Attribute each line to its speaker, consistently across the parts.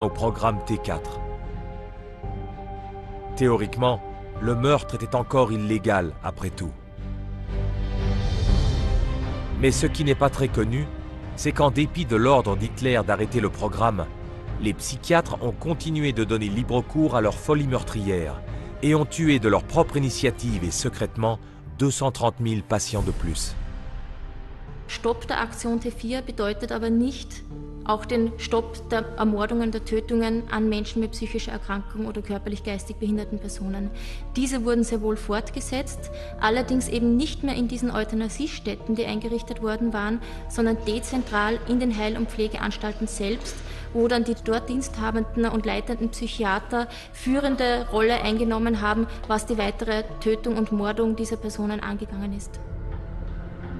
Speaker 1: au programme T4. Théoriquement, le meurtre était encore illégal après tout. Mais ce qui n'est pas très connu, c'est qu'en dépit de l'ordre d'Hitler d'arrêter le programme, les psychiatres ont continué de donner libre cours à leur folie meurtrière et ont tué de leur propre initiative et secrètement 230 000 patients de plus.
Speaker 2: Stopp der Aktion T4 bedeutet aber nicht auch den Stopp der Ermordungen, der Tötungen an Menschen mit psychischer Erkrankung oder körperlich-geistig behinderten Personen. Diese wurden sehr wohl fortgesetzt, allerdings eben nicht mehr in diesen Euthanasiestätten, die eingerichtet worden waren, sondern dezentral in den Heil- und Pflegeanstalten selbst, wo dann die dort diensthabenden und leitenden Psychiater führende Rolle eingenommen haben, was die weitere Tötung und Mordung dieser Personen angegangen ist.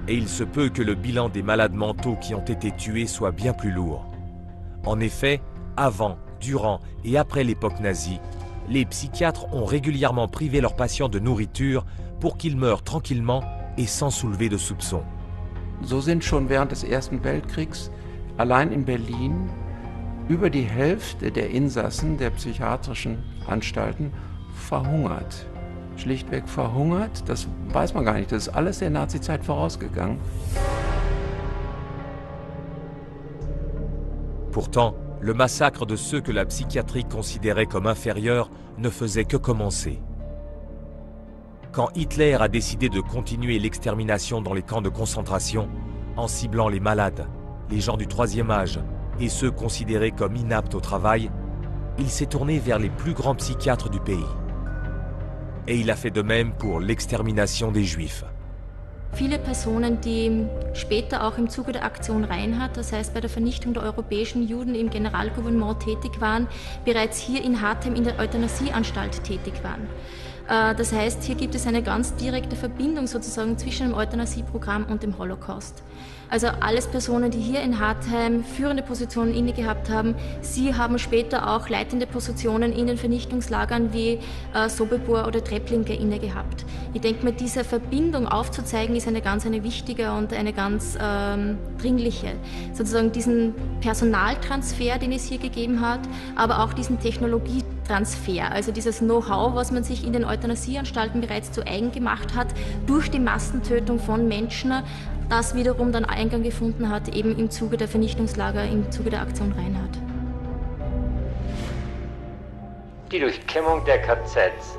Speaker 1: Et il se peut que le bilan des malades mentaux qui ont été tués soit bien plus lourd. En effet, avant, durant et après l'époque nazie, les psychiatres ont régulièrement privé leurs patients de nourriture pour qu'ils meurent tranquillement et sans soulever de soupçons.
Speaker 3: So sind schon während des Ersten Weltkriegs allein in Berlin über die Hälfte der Insassen der psychiatrischen Anstalten verhungert. Schlichtweg verhungert, das weiß man gar nicht, das ist alles der Nazizeit vorausgegangen.
Speaker 1: Pourtant, le massacre de ceux que la psychiatrie considérait comme inférieurs ne faisait que commencer. Quand Hitler a décidé de continuer l'extermination dans les camps de concentration, en ciblant les malades, les gens du troisième âge et ceux considérés comme inaptes au travail, il s'est tourné vers les plus grands psychiatres du pays. Et il a fait de même pour l'extermination des Juifs.
Speaker 2: Viele Personen, die später auch im Zuge der Aktion Reinhardt, das heißt bei der Vernichtung der europäischen Juden im Generalgouvernement tätig waren, bereits hier in Hartheim in der Euthanasieanstalt tätig waren. Das heißt, hier gibt es eine ganz direkte Verbindung sozusagen zwischen dem Euthanasieprogramm und dem Holocaust. Also alles Personen, die hier in Hartheim führende Positionen inne gehabt haben, sie haben später auch leitende Positionen in den Vernichtungslagern wie Sobibor oder Treblinka inne gehabt. Ich denke mir, diese Verbindung aufzuzeigen, ist eine wichtige und eine ganz dringliche. Sozusagen diesen Personaltransfer, den es hier gegeben hat, aber auch diesen Technologietransfer, also dieses Know-how, was man sich in den Euthanasieanstalten bereits zu eigen gemacht hat, durch die Massentötung von Menschen, das wiederum dann Eingang gefunden hat, eben im Zuge der Vernichtungslager, im Zuge der Aktion Reinhardt.
Speaker 4: Die Durchkämmung der KZs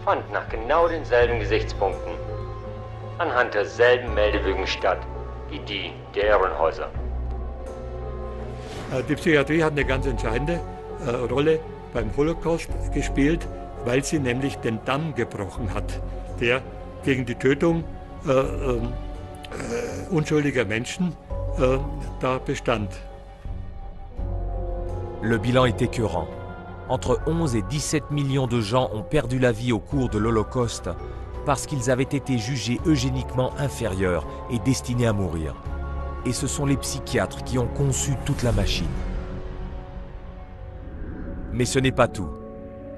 Speaker 4: fand nach genau denselben Gesichtspunkten anhand derselben Meldebögen statt wie die der Irrenhäuser.
Speaker 5: Die Psychiatrie hat eine ganz entscheidende Rolle beim Holocaust gespielt, weil sie nämlich den Damm gebrochen hat, der gegen die Tötung unschuldiger Menschen da bestand.
Speaker 1: Le bilan est écœurant. Entre 11 et 17 millions de gens ont perdu la vie au cours de l'Holocauste parce qu'ils avaient été jugés eugéniquement inférieurs et destinés à mourir. Et ce sont les psychiatres qui ont conçu toute la machine. Mais ce n'est pas tout.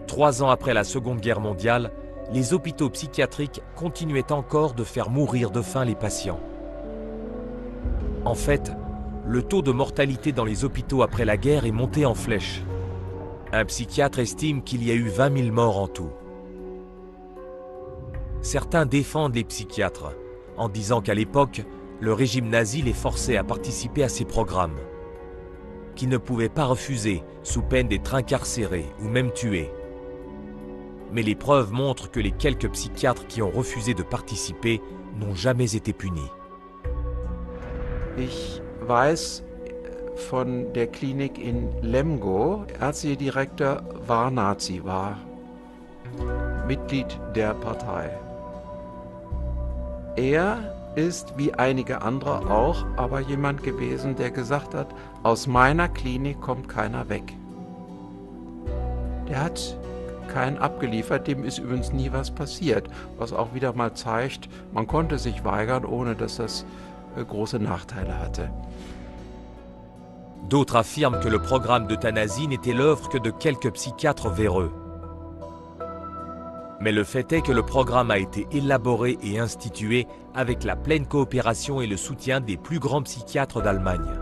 Speaker 1: 3 ans après la Seconde Guerre mondiale, les hôpitaux psychiatriques continuaient encore de faire mourir de faim les patients. En fait, le taux de mortalité dans les hôpitaux après la guerre est monté en flèche. Un psychiatre estime qu'il y a eu 20 000 morts en tout. Certains défendent les psychiatres en disant qu'à l'époque, le régime nazi les forçait à participer à ces programmes, qu'ils ne pouvaient pas refuser sous peine d'être incarcérés ou même tués. Mais les preuves montrent que les quelques psychiatres qui ont refusé de participer n'ont jamais été punis.
Speaker 3: Ich weiß von der Klinik in Lemgo, Ärztedirektor war Nazi, war Mitglied der Partei. Er ist wie einige andere auch aber jemand gewesen, der gesagt hat, aus meiner Klinik kommt keiner weg. Der hat keinen abgeliefert, dem ist übrigens nie was passiert, was auch wieder mal zeigt, man konnte sich weigern, ohne dass das große Nachteile hatte.
Speaker 1: D'autres affirment que le programme d'euthanasie n'était l'œuvre que de quelques psychiatres véreux. Mais le fait est que le programme a été élaboré et institué avec la pleine coopération et le soutien des plus grands psychiatres d'Allemagne.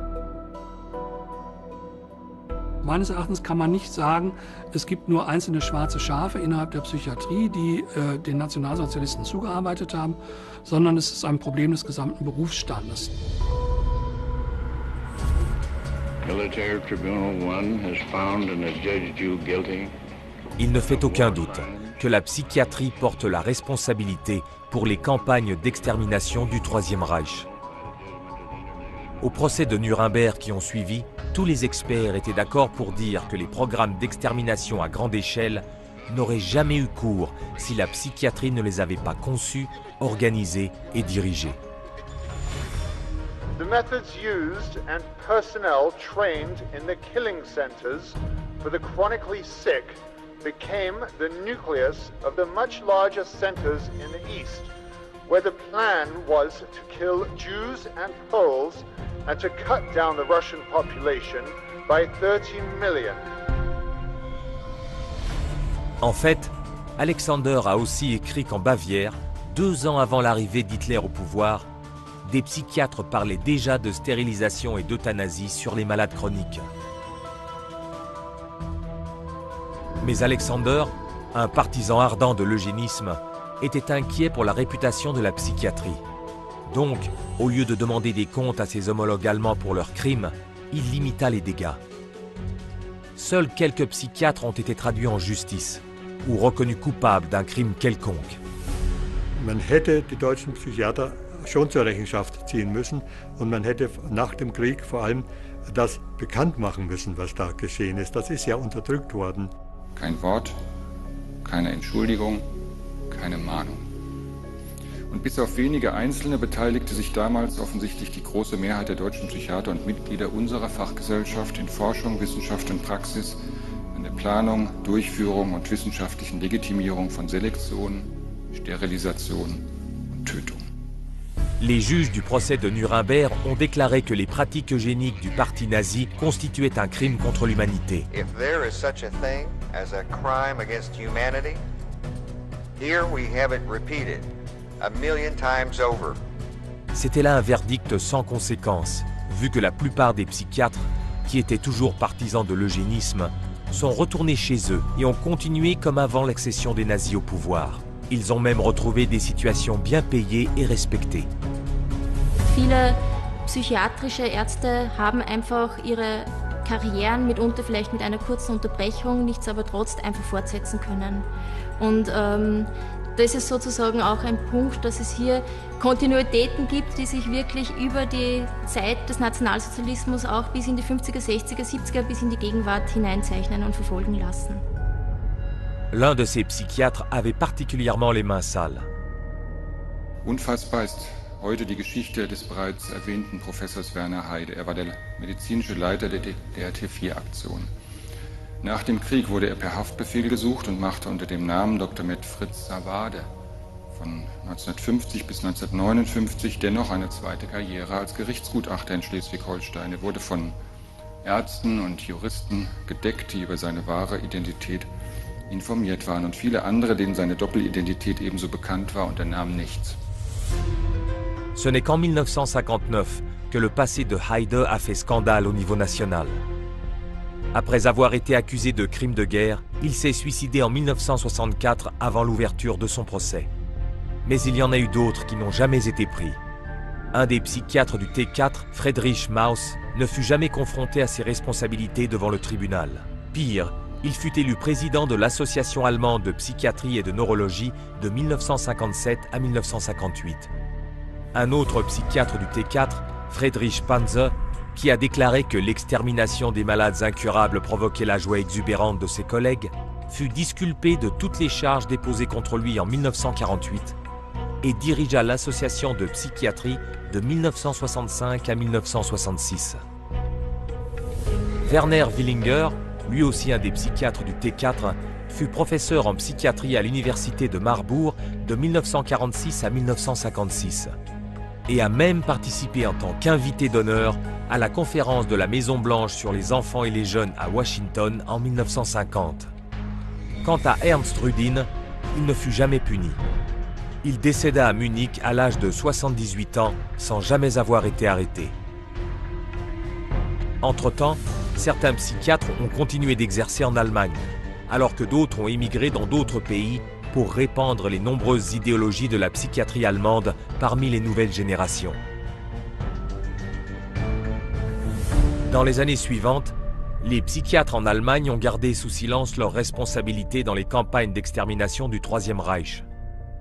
Speaker 6: Meines Erachtens kann man nicht sagen, es gibt nur einzelne schwarze Schafe innerhalb der Psychiatrie, die den Nationalsozialisten zugearbeitet haben, sondern es ist ein Problem des gesamten Berufsstandes.
Speaker 7: Military Tribunal 1 has found and adjudged you guilty.
Speaker 1: Il ne fait aucun doute que la psychiatrie porte la responsabilité pour les campagnes d'extermination du Troisième Reich. Au procès de Nuremberg qui ont suivi, tous les experts étaient d'accord pour dire que les programmes d'extermination à grande échelle n'auraient jamais eu cours si la psychiatrie ne les avait pas conçus, organisés et dirigés.
Speaker 8: The methods used and personnel trained in the killing centers for the chronically sick became the nucleus of the much larger centers in the East, where the plan was to kill Jews and Poles and to cut down the Russian population by 30 million.
Speaker 1: En fait, Alexander a aussi écrit qu'en Bavière, 2 ans avant l'arrivée d'Hitler au pouvoir, des psychiatres parlaient déjà de stérilisation et d'euthanasie sur les malades chroniques. Mais Alexander, un partisan ardent de l'eugénisme, était inquiet pour la réputation de la psychiatrie. Donc, au lieu de demander des comptes à ses homologues allemands pour leurs crimes, il limita les dégâts. Seuls quelques psychiatres ont été traduits en justice ou reconnus coupables d'un crime quelconque.
Speaker 5: Man hätte die deutschen Psychiater schon zur Rechenschaft ziehen müssen und man hätte nach dem Krieg vor allem das bekannt machen müssen, was da geschehen ist. Das ist ja unterdrückt worden.
Speaker 9: Kein Wort, keine Entschuldigung, keine Mahnung. Und bis auf wenige Einzelne beteiligte sich damals offensichtlich die große Mehrheit der deutschen Psychiater und Mitglieder unserer Fachgesellschaft in Forschung, Wissenschaft und Praxis, an der Planung, Durchführung und wissenschaftlichen Legitimierung von Selektion, Sterilisation und Tötung.
Speaker 1: Les juges du procès de Nuremberg ont déclaré que les pratiques eugéniques du parti nazi constituaient un crime contre l'humanité.
Speaker 10: If there is such a thing as a crime against humanity, here we have it repeated 1,000,000 times over.
Speaker 1: C'était là un verdict sans conséquence, vu que la plupart des psychiatres, qui étaient toujours partisans de l'eugénisme, sont retournés chez eux et ont continué comme avant l'accession des nazis au pouvoir. Ils ont même retrouvé des situations bien payées et respectées.
Speaker 2: Viele psychiatrische Ärzte haben einfach ihre Karrieren mitunter vielleicht mit einer kurzen Unterbrechung, nichtsdestotrotz einfach fortsetzen können. Und das ist sozusagen auch ein Punkt, dass es hier Kontinuitäten gibt, die sich wirklich über die Zeit des Nationalsozialismus auch bis in die 50er, 60er, 70er, bis in die Gegenwart hineinzeichnen und verfolgen lassen.
Speaker 1: L'un de ces psychiatres avait particulièrement les mains sales.
Speaker 9: Unfassbar ist heute die Geschichte des bereits erwähnten Professors Werner Heide. Er war der medizinische Leiter der T4-Aktion. Nach dem Krieg wurde er per Haftbefehl gesucht und machte unter dem Namen Dr. med. Fritz Savade von 1950 bis 1959 dennoch eine zweite Karriere als Gerichtsgutachter in Schleswig-Holstein. Er wurde von Ärzten und Juristen gedeckt, die über seine wahre Identität informiert waren, und viele andere, denen seine Doppelidentität ebenso bekannt war, unternahmen nichts.
Speaker 1: Ce n'est qu'en 1959 que le passé de Heide a fait scandale au niveau national. Après avoir été accusé de crimes de guerre, il s'est suicidé en 1964 avant l'ouverture de son procès. Mais il y en a eu d'autres qui n'ont jamais été pris. Un des psychiatres du T4, Friedrich Mauss, ne fut jamais confronté à ses responsabilités devant le tribunal. Pire, il fut élu président de l'Association allemande de psychiatrie et de neurologie de 1957 à 1958. Un autre psychiatre du T4, Friedrich Panzer, qui a déclaré que l'extermination des malades incurables provoquait la joie exubérante de ses collègues, fut disculpé de toutes les charges déposées contre lui en 1948 et dirigea l'association de psychiatrie de 1965 à 1966. Werner Willinger, lui aussi un des psychiatres du T4, fut professeur en psychiatrie à l'université de Marbourg de 1946 à 1956 et a même participé en tant qu'invité d'honneur à la conférence de la Maison-Blanche sur les enfants et les jeunes à Washington en 1950. Quant à Ernst Rudin, il ne fut jamais puni. Il décéda à Munich à l'âge de 78 ans sans jamais avoir été arrêté. Entre-temps, certains psychiatres ont continué d'exercer en Allemagne, alors que d'autres ont émigré dans d'autres pays pour répandre les nombreuses idéologies de la psychiatrie allemande parmi les nouvelles générations. Dans les années suivantes, les psychiatres en Allemagne ont gardé sous silence leurs responsabilités dans les campagnes d'extermination du Troisième Reich,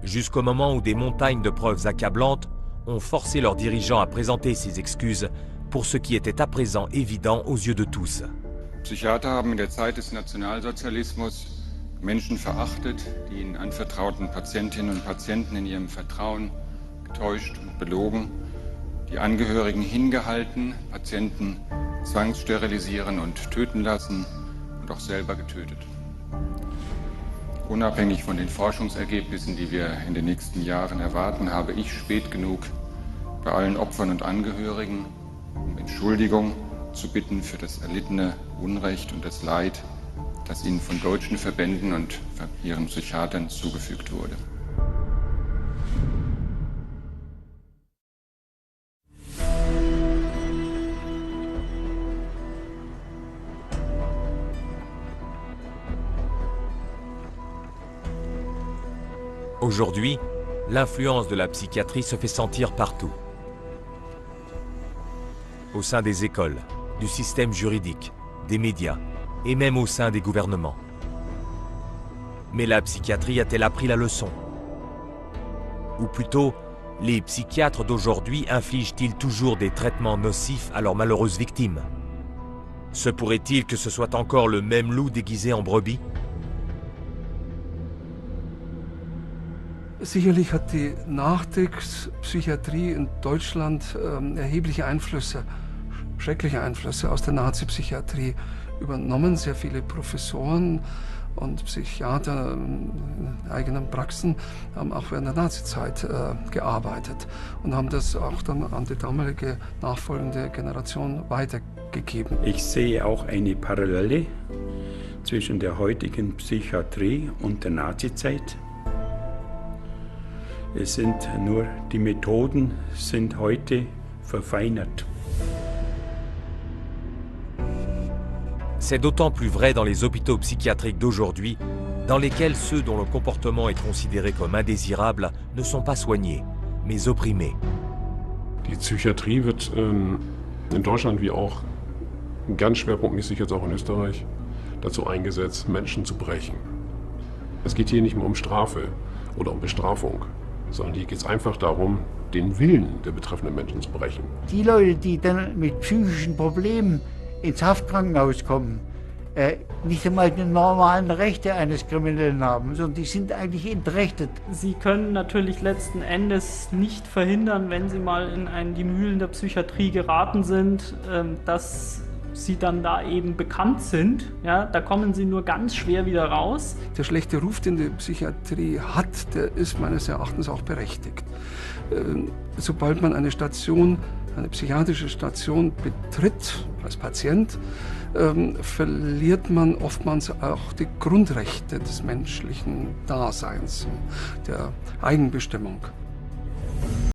Speaker 1: jusqu'au moment où des montagnes de preuves accablantes ont forcé leurs dirigeants à présenter ces excuses pour ce qui était à présent évident aux yeux de tous.
Speaker 9: Psychiater haben in der Zeit des Nationalsozialismus Menschen verachtet, die ihnen anvertrauten Patientinnen und Patienten in ihrem Vertrauen getäuscht und belogen, die Angehörigen hingehalten, Patienten zwangssterilisieren und töten lassen und auch selber getötet. Unabhängig von den Forschungsergebnissen, die wir in den nächsten Jahren erwarten, habe ich spät genug bei allen Opfern und Angehörigen um Entschuldigung zu bitten für das erlittene Unrecht und das Leid, das ihnen von deutschen Verbänden und ihren Psychiatern zugefügt wurde.
Speaker 1: Aujourd'hui, l'influence de la psychiatrie se fait sentir partout. Au sein des écoles, du système juridique, des médias et même au sein des gouvernements. Mais la psychiatrie a-t-elle appris la leçon? Ou plutôt, les psychiatres d'aujourd'hui infligent-ils toujours des traitements nocifs à leurs malheureuses victimes? Se pourrait-il que ce soit encore le même loup déguisé en brebis?
Speaker 6: Sicherlich hat die Nachkriegspsychiatrie in Deutschland erhebliche Einflüsse, schreckliche Einflüsse aus der Nazi-Psychiatrie übernommen. Sehr viele Professoren und Psychiater in eigenen Praxen haben auch während der Nazizeit gearbeitet und haben das auch dann an die damalige nachfolgende Generation weitergegeben.
Speaker 11: Ich sehe auch eine Parallele zwischen der heutigen Psychiatrie und der Nazizeit. Es sind nur, die Methoden sind heute verfeinert.
Speaker 1: C'est d'autant plus vrai dans les hôpitaux psychiatriques d'aujourd'hui, dans lesquels ceux dont le comportement est considéré comme indésirable ne sont pas soignés, mais opprimés.
Speaker 12: Die Psychiatrie wird in Deutschland wie auch ganz schwerpunktmäßig jetzt auch in Österreich dazu eingesetzt, Menschen zu brechen. Es geht hier nicht mehr um Strafe oder um Bestrafung, sondern hier geht es einfach darum, den Willen der betreffenden Menschen zu brechen.
Speaker 13: Die Leute, die dann mit psychischen Problemen ins Haftkrankenhaus kommen, nicht einmal die normalen Rechte eines Kriminellen haben, sondern die sind eigentlich entrechtet.
Speaker 14: Sie können natürlich letzten Endes nicht verhindern, wenn sie mal in die Mühlen der Psychiatrie geraten sind, dass sie dann da eben bekannt sind. Ja, da kommen sie nur ganz schwer wieder raus.
Speaker 6: Der schlechte Ruf, den die Psychiatrie hat, der ist meines Erachtens auch berechtigt. Sobald man eine psychiatrische Station betritt als Patient, verliert man oftmals auch die Grundrechte des menschlichen Daseins, der Eigenbestimmung.